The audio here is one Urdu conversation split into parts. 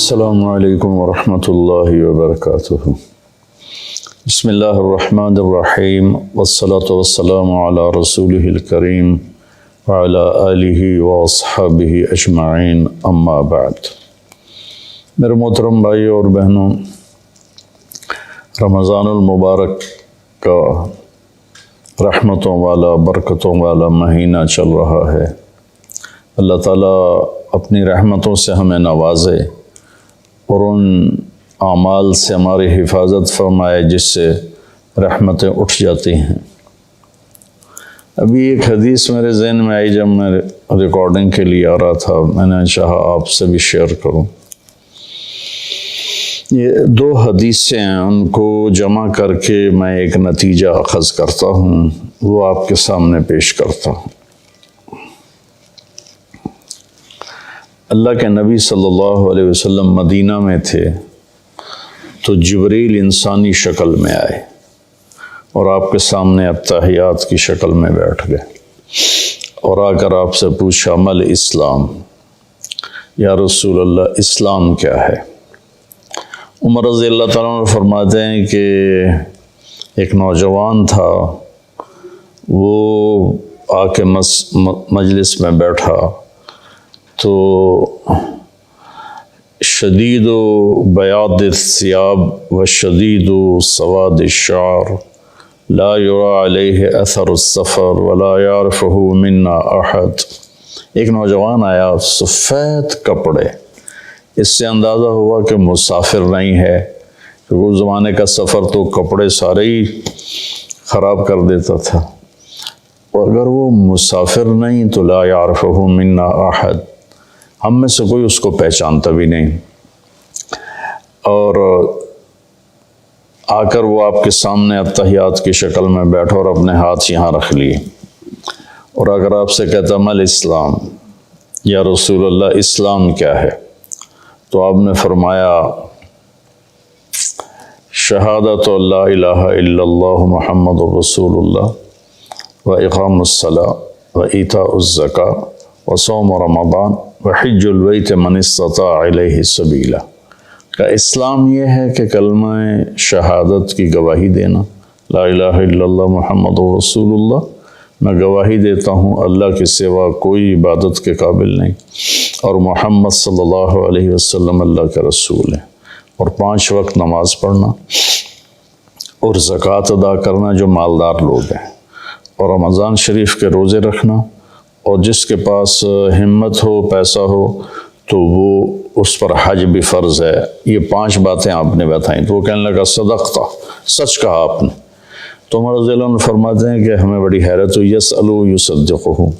السلام علیکم ورحمۃ اللہ وبرکاتہ۔ بسم اللہ الرحمن الرحیم والصلاة والسلام علی رسولہ الکریم وعلی آلہ واصحابہ اجمعین، اما بعد۔ میرے محترم بھائیوں اور بہنوں، رمضان المبارک کا رحمتوں والا برکتوں والا مہینہ چل رہا ہے۔ اللہ تعالیٰ اپنی رحمتوں سے ہمیں نوازے اور ان اعمال سے ہماری حفاظت فرمائے جس سے رحمتیں اٹھ جاتی ہیں۔ ابھی ایک حدیث میرے ذہن میں آئی جب میں ریکارڈنگ کے لیے آ رہا تھا، میں نے چاہا آپ سے بھی شیئر کروں۔ یہ دو حدیثیں ہیں، ان کو جمع کر کے میں ایک نتیجہ اخذ کرتا ہوں، وہ آپ کے سامنے پیش کرتا ہوں۔ اللہ کے نبی صلی اللہ علیہ وسلم مدینہ میں تھے تو جبریل انسانی شکل میں آئے اور آپ کے سامنے اتحیات کی شکل میں بیٹھ گئے اور آ کر آپ سے پوچھا مل اسلام، یا رسول اللہ اسلام کیا ہے؟ عمر رضی اللہ تعالیٰ عنہ فرماتے ہیں کہ ایک نوجوان تھا، وہ آ کے مجلس میں بیٹھا تو شدید بیاض الثياب وشدید سواد الشعر لا يرى عليه اثر السفر ولا يعرفه منا احد۔ ایک نوجوان آیا، سفید کپڑے، اس سے اندازہ ہوا کہ مسافر نہیں ہے، کیونکہ اس زمانے کا سفر تو کپڑے سارے ہی خراب کر دیتا تھا، اور اگر وہ مسافر نہیں تو لا يعرفه منا احد، ہم میں سے کوئی اس کو پہچانتا بھی نہیں۔ اور آ کر وہ آپ کے سامنے اتحیات کی شکل میں بیٹھا اور اپنے ہاتھ یہاں رکھ لیے، اور اگر آپ سے کہتا مل اسلام، یا رسول اللہ اسلام کیا ہے، تو آپ نے فرمایا شہادت لا الہ الا اللہ محمد رسول اللہ و اقام الصلاۃ و ایتاء الزکاۃ و صوم رمضان وحج البیت من استطاع الیہ سبیلا۔ کا اسلام یہ ہے کہ کلمہ شہادت کی گواہی دینا، لا الہ الا اللہ محمد رسول اللہ، میں گواہی دیتا ہوں اللہ کے سوا کوئی عبادت کے قابل نہیں، اور محمد صلی اللہ علیہ وسلم اللہ کے رسول ہیں، اور 5 وقت نماز پڑھنا اور زکوٰۃ ادا کرنا جو مالدار لوگ ہیں، اور رمضان شریف کے روزے رکھنا، اور جس کے پاس ہمت ہو پیسہ ہو تو وہ اس پر حج بھی فرض ہے۔ یہ 5 باتیں آپ نے بتائیں تو وہ کہنے لگا صدقتا، سچ کہا آپ نے۔ تو عمر رضی اللہ عنہ فرماتے ہیں کہ ہمیں بڑی حیرت ہوئی، یسألو یصدقہ،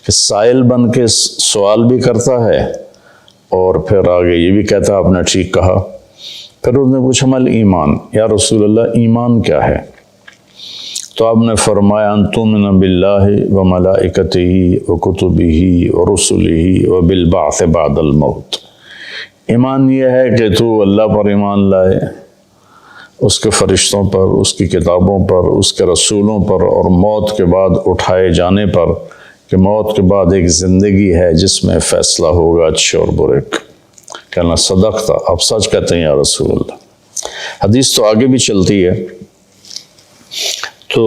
کہ سائل بن کے سوال بھی کرتا ہے اور پھر آگے یہ بھی کہتا ہے آپ نے ٹھیک کہا۔ پھر اس نے پوچھا مل ایمان، یا رسول اللہ ایمان کیا ہے؟ تو آپ نے فرمایا ان تؤمن باللہ وملائکتہ وکتبہ ورسلہ وبالبعث بعد الموت۔ ایمان یہ ہے کہ تو اللہ پر ایمان لائے، اس کے فرشتوں پر، اس کی کتابوں پر، اس کے رسولوں پر، اور موت کے بعد اٹھائے جانے پر، کہ موت کے بعد ایک زندگی ہے جس میں فیصلہ ہوگا اچھے اور برے کا۔ کہنا صدقتا، آپ سچ کہتے ہیں یا رسول اللہ۔ حدیث تو آگے بھی چلتی ہے، تو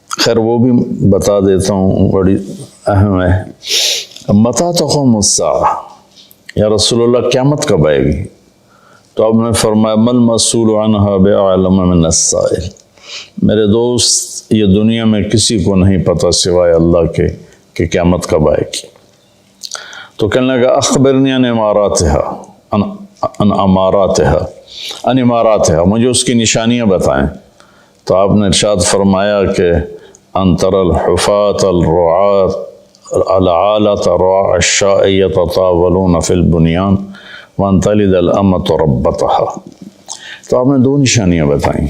خیر وہ بھی بتا دیتا ہوں، بڑی اہم ہے۔ متی تقوم الساعہ، یا رسول اللہ قیامت کب آئے گی؟ تو آپ نے فرمایا مل مسئول عنہا بعلم من السائل، میرے دوست یہ دنیا میں کسی کو نہیں پتہ سوائے اللہ کے کہ قیامت کب آئے گی۔ تو کہنے لگا اخبرنی عن اماراتها، مجھے اس کی نشانیاں بتائیں۔ تو آپ نے ارشاد فرمایا کہ ان تری الحفاة الرعاة العالة رعاء الشاء يتطاولون في البنيان وان تلد الامة ربتها۔ تو آپ نے 2 نشانیاں بتائیں۔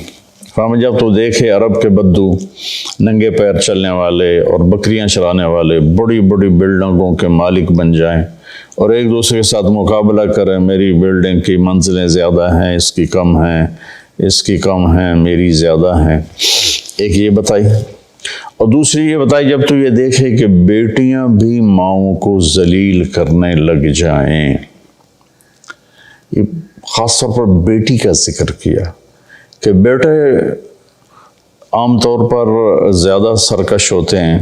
فرمایا جب تو دیکھے عرب کے بدو ننگے پیر چلنے والے اور بکریاں چرانے والے بڑی بڑی بلڈنگوں کے مالک بن جائیں اور ایک دوسرے کے ساتھ مقابلہ کریں، میری بلڈنگ کی منزلیں زیادہ ہیں، اس کی کم ہیں، اس کی کم ہیں، میری زیادہ ہیں، ایک یہ بتائی۔ اور دوسری یہ بتائی جب تو یہ دیکھے کہ بیٹیاں بھی ماؤں کو ذلیل کرنے لگ جائیں، یہ خاص طور پر بیٹی کا ذکر کیا کہ بیٹے عام طور پر زیادہ سرکش ہوتے ہیں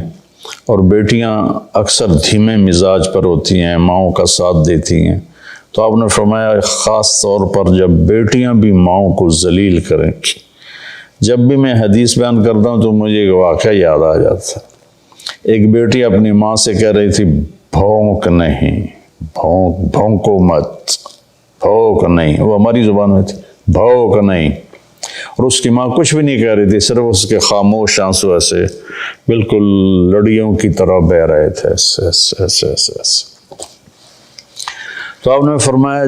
اور بیٹیاں اکثر دھیمے مزاج پر ہوتی ہیں، ماؤں کا ساتھ دیتی ہیں۔ تو آپ نے فرمایا خاص طور پر جب بیٹیاں بھی ماؤں کو ذلیل کریں۔ جب بھی میں حدیث بیان کرتا ہوں تو مجھے ایک واقعہ یاد آ جاتا ہے۔ ایک بیٹی اپنی ماں سے کہہ رہی تھی بھونک نہیں، بھونکو مت، بھونک نہیں، وہ ہماری زبان میں تھی، بھونک نہیں۔ اور اس کی ماں کچھ بھی نہیں کہہ رہی تھی، صرف اس کے خاموش آنسو ایسے بالکل لڑیوں کی طرح بہہ رہے تھے، ایسے ایسے ایسے ایسے ایسے۔ تو آپ نے فرمایا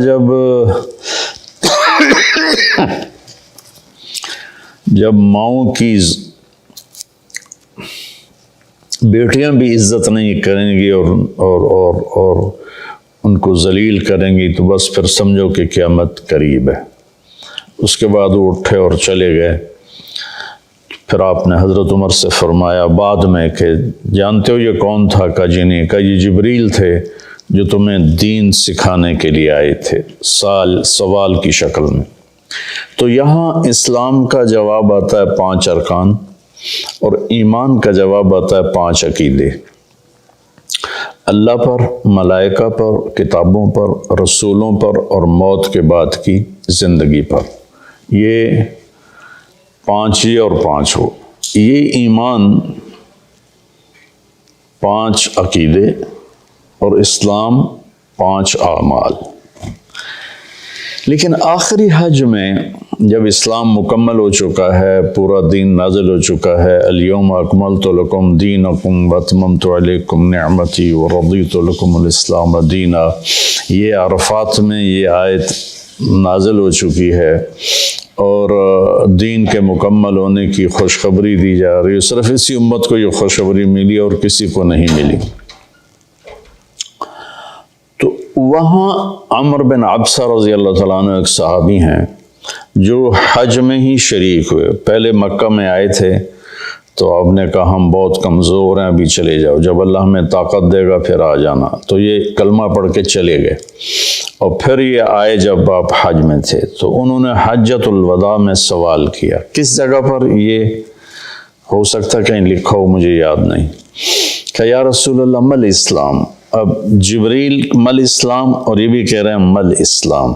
جب ماؤں کی بیٹیاں بھی عزت نہیں کریں گی اور ان کو ذلیل کریں گی تو بس پھر سمجھو کہ قیامت قریب ہے۔ اس کے بعد وہ اٹھے اور چلے گئے۔ پھر آپ نے حضرت عمر سے فرمایا بعد میں کہ جانتے ہو یہ کون تھا؟ کہا جی نہیں۔ کہا یہ جبریل تھے جو تمہیں دین سکھانے کے لیے آئے تھے، سوال کی شکل میں۔ تو یہاں اسلام کا جواب آتا ہے 5 ارکان اور ایمان کا جواب آتا ہے 5 عقیدے، اللہ پر، ملائکہ پر، کتابوں پر، رسولوں پر اور موت کے بعد کی زندگی پر۔ یہ 5 ہی اور 5 ہو، یہ ایمان، 5 عقیدے اور اسلام 5 اعمال۔ لیکن آخری حج میں جب اسلام مکمل ہو چکا ہے، پورا دین نازل ہو چکا ہے، الیوم اکملت لکم دینکم واتممت علیکم نعمتی ورضیت لکم الاسلام دینا، یہ عرفات میں یہ آیت نازل ہو چکی ہے اور دین کے مکمل ہونے کی خوشخبری دی جا رہی ہے۔ صرف اسی امت کو یہ خوشخبری ملی اور کسی کو نہیں ملی۔ تو وہاں عمر بن عبسہ رضی اللہ تعالیٰ عنہ ایک صحابی ہیں جو حج میں ہی شریک ہوئے۔ پہلے مکہ میں آئے تھے تو آپ نے کہا ہم بہت کمزور ہیں، ابھی چلے جاؤ، جب اللہ ہمیں طاقت دے گا پھر آ جانا۔ تو یہ کلمہ پڑھ کے چلے گئے اور پھر یہ آئے جب آپ حج میں تھے تو انہوں نے حجۃ الوداع میں سوال کیا۔ کس جگہ پر یہ ہو سکتا کہیں لکھا ہو، مجھے یاد نہیں، کہ یا رسول اللہ مل اسلام۔ اب جبریل مل اسلام اور یہ بھی کہہ رہے ہیں مل اسلام۔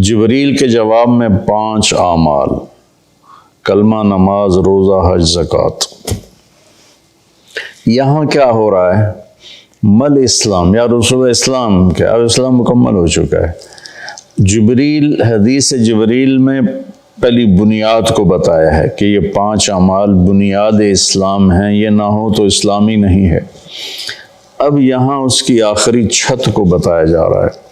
جبریل کے جواب میں 5 اعمال، کلمہ، نماز، روزہ، حج، زکوٰۃ۔ یہاں کیا ہو رہا ہے؟ مل اسلام، یا رسول اسلام کیا؟ اب اسلام مکمل ہو چکا ہے۔ جبریل، حدیث جبریل میں پہلی بنیاد کو بتایا ہے کہ یہ 5 اعمال بنیاد اسلام ہیں، یہ نہ ہو تو اسلامی نہیں ہے۔ اب یہاں اس کی آخری چھت کو بتایا جا رہا ہے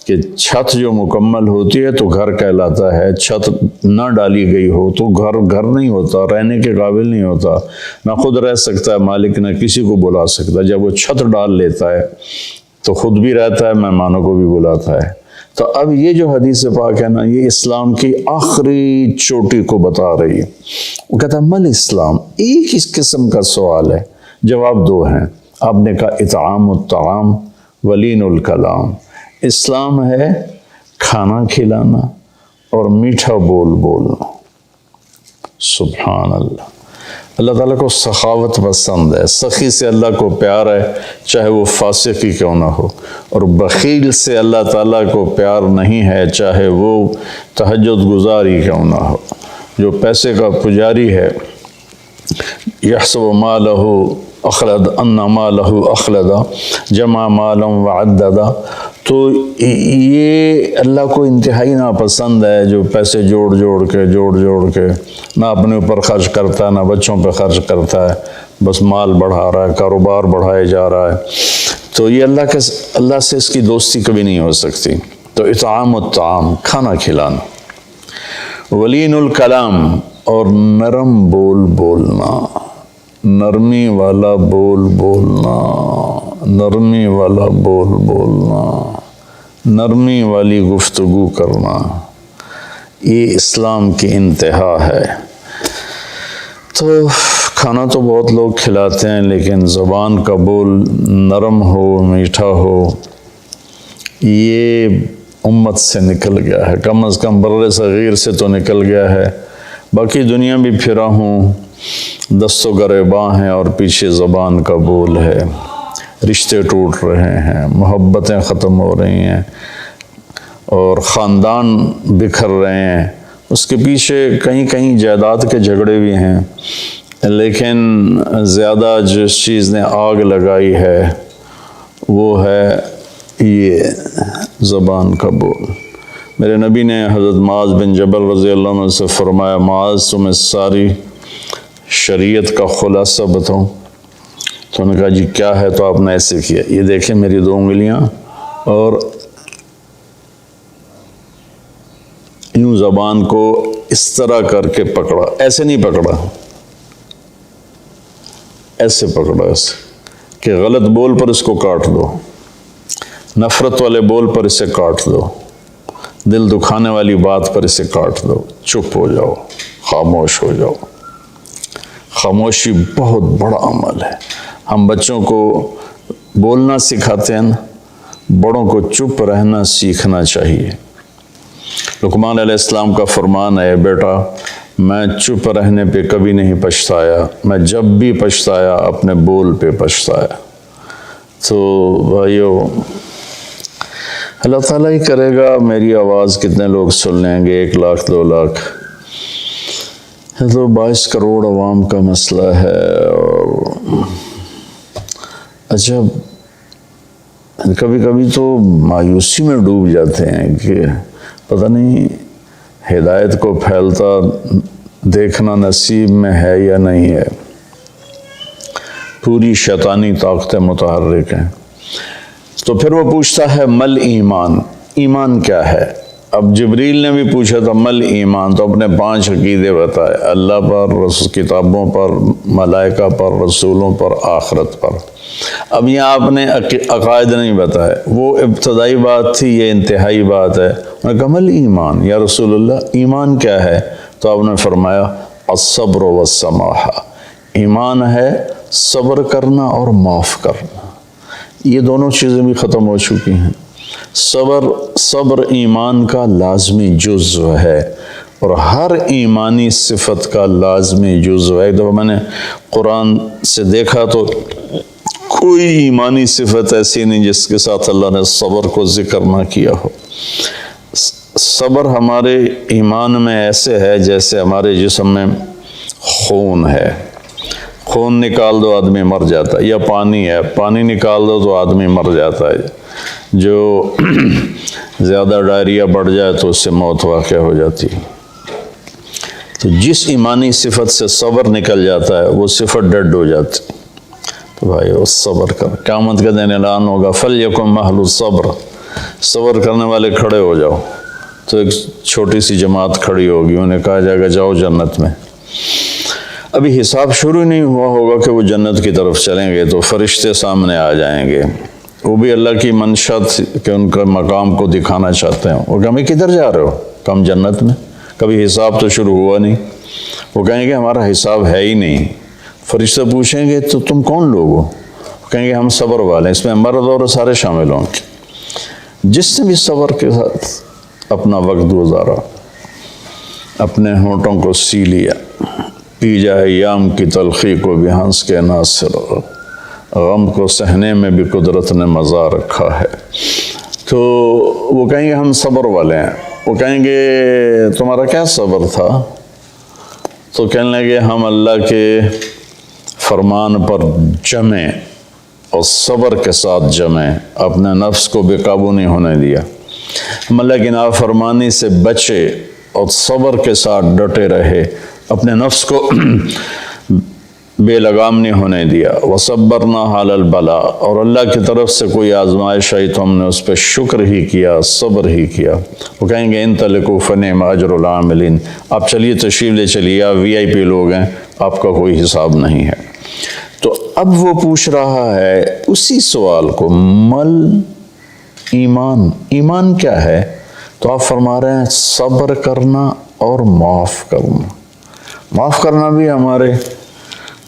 کہ چھت جو مکمل ہوتی ہے تو گھر کہلاتا ہے، چھت نہ ڈالی گئی ہو تو گھر نہیں ہوتا، رہنے کے قابل نہیں ہوتا، نہ خود رہ سکتا ہے مالک، نہ کسی کو بلا سکتا۔ جب وہ چھت ڈال لیتا ہے تو خود بھی رہتا ہے، مہمانوں کو بھی بلاتا ہے۔ تو اب یہ جو حدیث پاک ہے نا، یہ اسلام کی آخری چوٹی کو بتا رہی ہے۔ وہ کہتا ہے مل اسلام، ایک اس قسم کا سوال ہے، جواب 2 ہیں۔ آپ نے کہا اطعام الطعام ولین الکلام، اسلام ہے کھانا کھلانا اور میٹھا بول بولنا۔ سبحان اللہ۔ اللہ تعالیٰ کو سخاوت پسند ہے، سخی سے اللہ کو پیار ہے، چاہے وہ فاسق ہی کیوں نہ ہو، اور بخیل سے اللہ تعالیٰ کو پیار نہیں ہے، چاہے وہ تہجد گزار ہی کیوں نہ ہو۔ جو پیسے کا پجاری ہے، یحسب مالہ اخلد ان مالہ اخلد جمع مالا وعددا، تو یہ اللہ کو انتہائی ناپسند ہے جو پیسے جوڑ کے نہ اپنے اوپر خرچ کرتا ہے، نہ بچوں پہ خرچ کرتا ہے، بس مال بڑھا رہا ہے، کاروبار بڑھائے جا رہا ہے۔ تو یہ اللہ سے اس کی دوستی کبھی نہیں ہو سکتی۔ تو اطعام الطعام، کھانا کھلانا، ولین الکلام، اور نرم بول بولنا، نرمی والا بول بولنا، نرمی والا بول بولنا، نرمی والی گفتگو کرنا، یہ اسلام کی انتہا ہے۔ تو کھانا تو بہت لوگ کھلاتے ہیں، لیکن زبان کا بول نرم ہو، میٹھا ہو، یہ امت سے نکل گیا ہے، کم از کم بر صغیر سے تو نکل گیا ہے، باقی دنیا بھی پھرا ہوں، دست و گریباں ہیں اور پیچھے زبان کا بول ہے، رشتے ٹوٹ رہے ہیں، محبتیں ختم ہو رہی ہیں اور خاندان بکھر رہے ہیں، اس کے پیچھے کہیں کہیں جائیداد کے جھگڑے بھی ہیں، لیکن زیادہ جس چیز نے آگ لگائی ہے وہ ہے یہ زبان کا بول۔ میرے نبی نے حضرت معاذ بن جبل رضی اللہ عنہ سے فرمایا، معاذ تمہیں ساری شریعت کا خلاصہ بتاؤں؟ تو انہوں نے کہا جی کیا ہے؟ تو آپ نے ایسے کیا، یہ دیکھیں میری 2 انگلیاں، اور یوں زبان کو اس طرح کر کے پکڑا، ایسے نہیں پکڑا، ایسے پکڑا، ایسے کہ غلط بول پر اس کو کاٹ دو، نفرت والے بول پر اسے کاٹ دو، دل دکھانے والی بات پر اسے کاٹ دو، چپ ہو جاؤ، خاموش ہو جاؤ۔ خاموشی بہت بڑا عمل ہے۔ ہم بچوں کو بولنا سکھاتے ہیں نا، بڑوں کو چپ رہنا سیکھنا چاہیے۔ لقمان علیہ السلام کا فرمان ہے، بیٹا میں چپ رہنے پہ کبھی نہیں پچھتایا، میں جب بھی پچھتایا اپنے بول پہ پچھتایا۔ تو بھائیو، اللہ تعالیٰ ہی کرے گا میری آواز کتنے لوگ سن لیں گے، 1 لاکھ 2 لاکھ، تو 22 کروڑ عوام کا مسئلہ ہے۔ اور اچھا کبھی کبھی تو مایوسی میں ڈوب جاتے ہیں کہ پتہ نہیں ہدایت کو پھیلتا دیکھنا نصیب میں ہے یا نہیں ہے، پوری شیطانی طاقتیں متحرک ہیں۔ تو پھر وہ پوچھتا ہے مل ایمان، ایمان کیا ہے؟ اب جبریل نے بھی پوچھا تھا مل ایمان، تو اپنے 5 عقیدے بتائے، اللہ پر، کتابوں پر، ملائکہ پر، رسولوں پر، آخرت پر۔ اب یہاں آپ نے عقائد نہیں بتائے، وہ ابتدائی بات تھی، یہ انتہائی بات ہے۔ انہوں نے کہا مل ایمان یا رسول اللہ، ایمان کیا ہے؟ تو آپ نے فرمایا الصبر والسماحہ، ایمان ہے صبر کرنا اور معاف کرنا۔ یہ دونوں چیزیں بھی ختم ہو چکی ہیں۔ صبر ایمان کا لازمی جزو ہے، اور ہر ایمانی صفت کا لازمی جزو ہے۔ ایک دفعہ میں نے قرآن سے دیکھا تو کوئی ایمانی صفت ایسی نہیں جس کے ساتھ اللہ نے صبر کو ذکر نہ کیا ہو۔ صبر ہمارے ایمان میں ایسے ہے جیسے ہمارے جسم میں خون ہے، خون نکال دو آدمی مر جاتا ہے، یا پانی ہے، پانی نکال دو تو آدمی مر جاتا ہے، جو زیادہ ڈائریا بڑھ جائے تو اس سے موت واقع ہو جاتی ہے۔ تو جس ایمانی صفت سے صبر نکل جاتا ہے وہ صفت ڈیڈ ہو جاتی ہے۔ تو بھائی وہ صبر کر، قیامت کے دن اعلان ہوگا فَلْيَكُنْ مَحْلُ الصَّبْرِ، صبر کرنے والے کھڑے ہو جاؤ۔ تو ایک چھوٹی سی جماعت کھڑی ہوگی، انہیں کہا جائے گا جاؤ جنت میں۔ ابھی حساب شروع نہیں ہوا ہوگا کہ وہ جنت کی طرف چلیں گے، تو فرشتے سامنے آ جائیں گے، وہ بھی اللہ کی منشا کہ ان کا مقام کو دکھانا چاہتے ہیں۔ وہ کہیں کدھر جا رہے ہو؟ ہم جنت میں، کبھی حساب تو شروع ہوا نہیں۔ وہ کہیں گے ہمارا حساب ہے ہی نہیں۔ فرشتے پوچھیں گے تو تم کون لوگ ہو؟ کہیں گے ہم صبر والے ہیں، اس میں مرد اور سارے شامل ہوں گے۔ جس نے بھی صبر کے ساتھ اپنا وقت گزارا، اپنے ہونٹوں کو سی لیا، پی جائے ایام کی تلخی کو بھی ہنس کے ناصر، غم کو سہنے میں بھی قدرت نے مزہ رکھا ہے، تو وہ کہیں گے ہم صبر والے ہیں۔ وہ کہیں گے تمہارا کیا صبر تھا؟ تو کہنے لگے ہم اللہ کے فرمان پر جمے اور صبر کے ساتھ جمے، اپنے نفس کو بے قابو نہیں ہونے دیا، ہم اللہ کی نافرمانی سے بچے اور صبر کے ساتھ ڈٹے رہے، اپنے نفس کو بے لگام نہیں ہونے دیا۔ وَصَبَّرْنَا عَلَى الْبَلَاءِ، اور اللہ کی طرف سے کوئی آزمائش آئی تو ہم نے اس پہ شکر ہی کیا، صبر ہی کیا۔ وہ کہیں گے انطلقوا فنعم اجر العاملین، آپ چلیے تشریف لے چلیے، آپ VIP لوگ ہیں، آپ کا کوئی حساب نہیں ہے۔ تو اب وہ پوچھ رہا ہے اسی سوال کو، مل ایمان، ایمان کیا ہے؟ تو آپ فرما رہے ہیں صبر کرنا اور معاف کرنا۔ معاف کرنا بھی ہمارے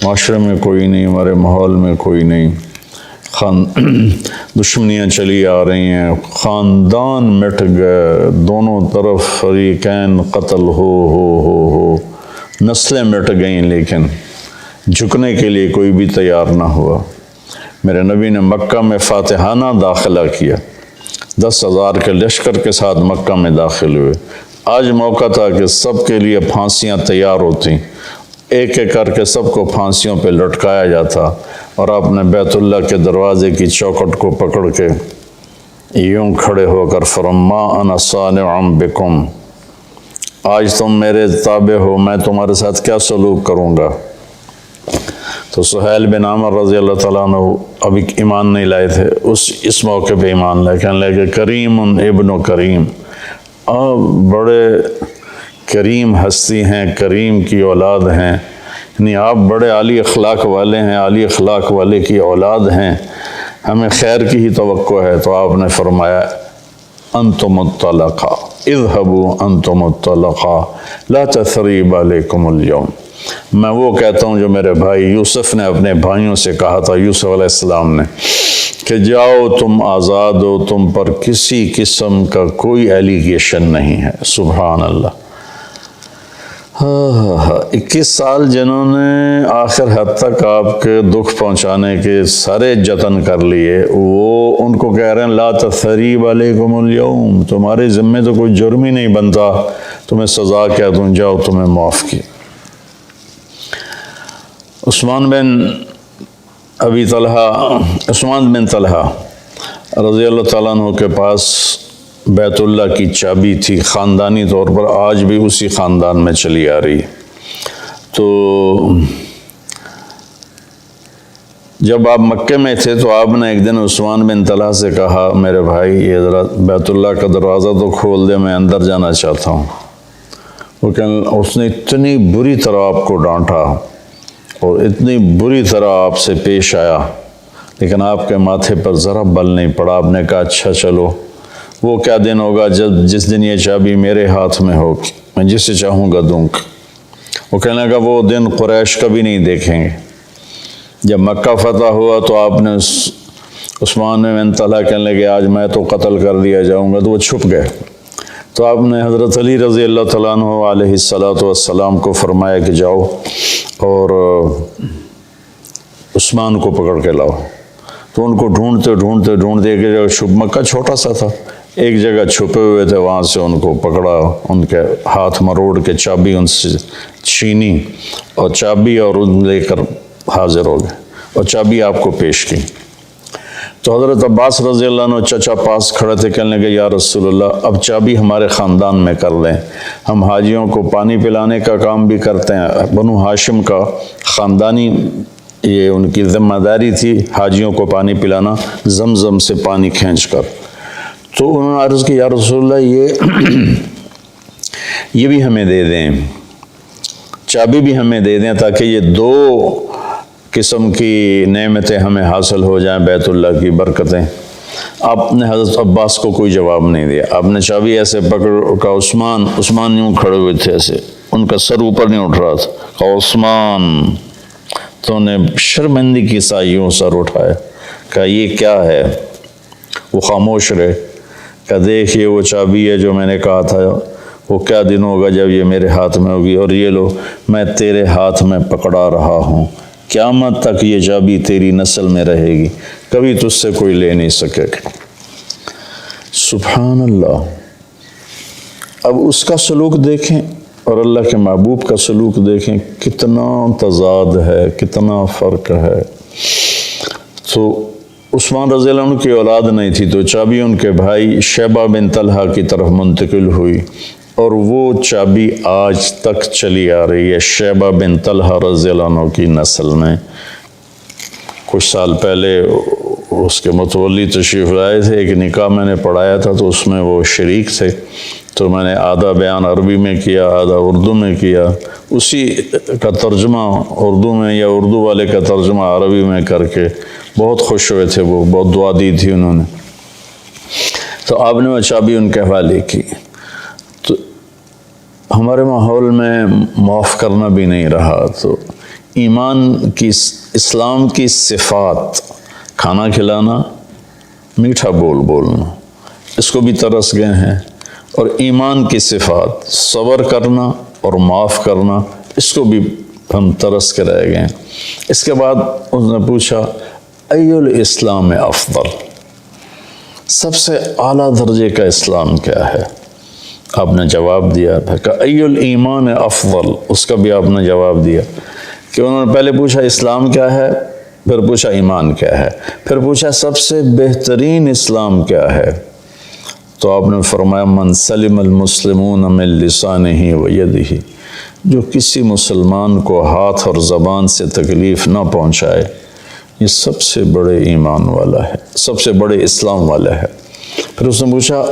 معاشرے میں کوئی نہیں، ہمارے ماحول میں کوئی نہیں، دشمنیاں چلی آ رہی ہیں، خاندان مٹ گئے، دونوں طرف فریقین قتل ہو، نسلیں مٹ گئیں، لیکن جھکنے کے لیے کوئی بھی تیار نہ ہوا۔ میرے نبی نے مکہ میں فاتحانہ داخلہ کیا، 10,000 کے لشکر کے ساتھ مکہ میں داخل ہوئے۔ آج موقع تھا کہ سب کے لیے پھانسیاں تیار ہوتیں، ایک ایک کر کے سب کو پھانسیوں پہ لٹکایا جاتا، اور آپ نے بیت اللہ کے دروازے کی چوکھٹ کو پکڑ کے یوں کھڑے ہو کر فرما انا صانع بکم، آج تم میرے تابع ہو، میں تمہارے ساتھ کیا سلوک کروں گا۔ تو سہیل بن عامر رضی اللہ تعالیٰ عنہ ابھی ایمان نہیں لائے تھے، اس موقع پہ ایمان لائے، کہنے لگے کریم ابن کریم، آپ بڑے کریم ہستی ہیں، کریم کی اولاد ہیں، یعنی آپ بڑے عالی اخلاق والے ہیں، عالی اخلاق والے کی اولاد ہیں، ہمیں خیر کی ہی توقع ہے۔ تو آپ نے فرمایا انتم الطلقاء اذهبوا انتم الطلقاء لا تثریب علیکم اليوم۔ میں وہ کہتا ہوں جو میرے بھائی یوسف نے اپنے بھائیوں سے کہا تھا، یوسف علیہ السلام نے، کہ جاؤ تم آزاد ہو، تم پر کسی قسم کا کوئی ایلیگیشن نہیں ہے۔ سبحان اللہ۔ 21 سال جنہوں نے آخر حد تک آپ کے دکھ پہنچانے کے سارے جتن کر لیے، وہ ان کو کہہ رہے ہیں لا تثریب علیکم اليوم، تمہارے ذمے تو کوئی جرم ہی نہیں بنتا، تمہیں سزا کیا دوں، جاؤ تمہیں معاف کیا۔ عثمان بن طلحہ رضی اللہ تعالیٰ عنہ کے پاس بیت اللہ کی چابی تھی، خاندانی طور پر آج بھی اسی خاندان میں چلی آ رہی۔ تو جب آپ مکے میں تھے تو آپ نے ایک دن عثمان بن طلحہ سے کہا میرے بھائی یہ ذرا بیت اللہ کا دروازہ تو کھول دے، میں اندر جانا چاہتا ہوں۔ اس نے اتنی بری طرح آپ کو ڈانٹا اور اتنی بری طرح آپ سے پیش آیا، لیکن آپ کے ماتھے پر ذرا بل نہیں پڑا۔ آپ نے کہا اچھا چلو، وہ کیا دن ہوگا جس دن یہ چابی میرے ہاتھ میں ہوگی، میں جسے چاہوں گا دوں گا۔ وہ کہنے لگا وہ دن قریش کبھی نہیں دیکھیں گے۔ جب مکہ فتح ہوا تو آپ نے عثمان بن طلحہ کہنے لگے آج میں تو قتل کر دیا جاؤں گا، تو وہ چھپ گئے۔ تو آپ نے حضرت علی رضی اللہ تعالیٰ عنہ علیہ السلام کو فرمایا کہ جاؤ اور عثمان کو پکڑ کے لاؤ۔ تو ان کو ڈھونڈتے ایک جگہ مکہ چھوٹا سا تھا، ایک جگہ چھپے ہوئے تھے، وہاں سے ان کو پکڑا، ان کے ہاتھ مروڑ کے چابی ان سے چھینی، اور چابی اور ان لے کر حاضر ہو گئے اور چابی آپ کو پیش کی۔ تو حضرت عباس رضی اللہ عنہ چچا پاس کھڑے تھے، کہنے لگے یا رسول اللہ اب چابی ہمارے خاندان میں کر لیں، ہم حاجیوں کو پانی پلانے کا کام بھی کرتے ہیں، بنو ہاشم کا خاندانی یہ ان کی ذمہ داری تھی حاجیوں کو پانی پلانا، زمزم سے پانی کھینچ کر۔ تو انہوں نے عرض کی یا رسول اللہ یہ بھی ہمیں دے دیں، چابی بھی ہمیں دے دیں تاکہ یہ دو قسم کی نعمتیں ہمیں حاصل ہو جائیں، بیت اللہ کی برکتیں۔ آپ نے حضرت عباس کو کوئی جواب نہیں دیا، آپ نے چابی ایسے پکڑ کا عثمان یوں کھڑے ہوئے تھے، ایسے ان کا سر اوپر نہیں اٹھ رہا تھا، کہا عثمان، تو نے شرمندگی کی سا یوں سر اٹھایا، کہا یہ کیا ہے؟ وہ خاموش رہے، کہا دیکھ یہ وہ چابی ہے جو میں نے کہا تھا، وہ کیا دن ہوگا جب یہ میرے ہاتھ میں ہوگی، اور یہ لو میں تیرے ہاتھ میں پکڑا رہا ہوں، قیامت تک یہ چابی تیری نسل میں رہے گی، کبھی تجھ سے کوئی لے نہیں سکے گا۔ سبحان اللہ۔ اب اس کا سلوک دیکھیں اور اللہ کے محبوب کا سلوک دیکھیں، کتنا تضاد ہے، کتنا فرق ہے۔ تو عثمان رضی اللہ عنہ کی اولاد نہیں تھی، تو چابی ان کے بھائی شیبہ بن طلحہ کی طرف منتقل ہوئی، اور وہ چابی آج تک چلی آ رہی ہے شیبہ بن طلحہ رضی اللہ عنہ کی نسل میں۔ کچھ سال پہلے اس کے متولی تشریف لائے تھے، ایک نکاح میں نے پڑھایا تھا تو اس میں وہ شریک تھے، تو میں نے آدھا بیان عربی میں کیا، آدھا اردو میں کیا، اسی کا ترجمہ اردو میں یا اردو والے کا ترجمہ عربی میں کر کے بہت خوش ہوئے تھے، وہ بہت دعا دی تھی انہوں نے۔ تو آپ نے وہ چابی ان کے حوالے کی۔ تو ہمارے ماحول میں معاف کرنا بھی نہیں رہا، تو ایمان کی، اسلام کی صفات کھانا کھلانا، میٹھا بولنا، اس کو بھی ترس گئے ہیں۔ اور ایمان کی صفات، صبر کرنا اور معاف کرنا، اس کو بھی ہم ترس کے رہ گئے۔ اس کے بعد اس نے پوچھا ای الاسلام افضل، سب سے اعلیٰ درجے کا اسلام کیا ہے؟ آپ نے جواب دیا تھا کہ ای الایمان افضل، اس کا بھی آپ نے جواب دیا کہ انہوں نے پہلے پوچھا اسلام کیا ہے، پھر پوچھا ایمان کیا ہے، پھر پوچھا سب سے بہترین اسلام کیا ہے، تو آپ نے فرمایا من سلم المسلمون من لسانہ و یدہ، جو کسی مسلمان کو ہاتھ اور زبان سے تکلیف نہ پہنچائے، یہ سب سے بڑے ایمان والا ہے، سب سے بڑے اسلام والا ہے۔ پھر اس نے پوچھا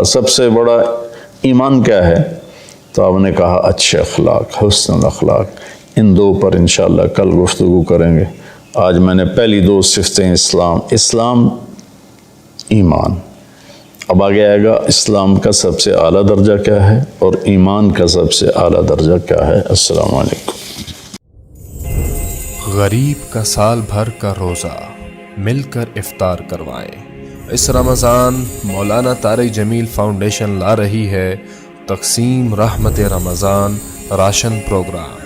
سب سے بڑا ایمان کیا ہے؟ تو آپ نے کہا اچھے اخلاق، حسن الاخلاق۔ ان دو پر انشاءاللہ کل گفتگو کریں گے۔ آج میں نے پہلی دو صفتیں اسلام ایمان، اب آگے آئے گا اسلام کا سب سے اعلیٰ درجہ کیا ہے اور ایمان کا سب سے اعلیٰ درجہ کیا ہے۔ السلام علیکم۔ غریب کا سال بھر کا روزہ، مل کر افطار کروائیں۔ اس رمضان مولانا طارق جمیل فاؤنڈیشن لا رہی ہے تقسیم رحمت رمضان راشن پروگرام۔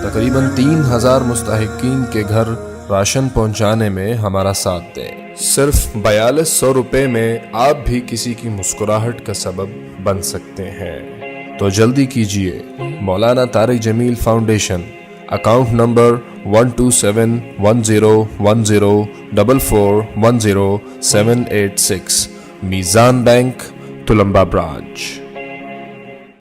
تقریباً 3000 مستحقین کے گھر راشن پہنچانے میں ہمارا ساتھ دیں۔ صرف 4200 روپے میں آپ بھی کسی کی مسکراہٹ کا سبب بن سکتے ہیں، تو جلدی کیجیے۔ مولانا طارق جمیل فاؤنڈیشن، اکاؤنٹ نمبر 127101044100786، میزان بینک، تلمبا برانچ۔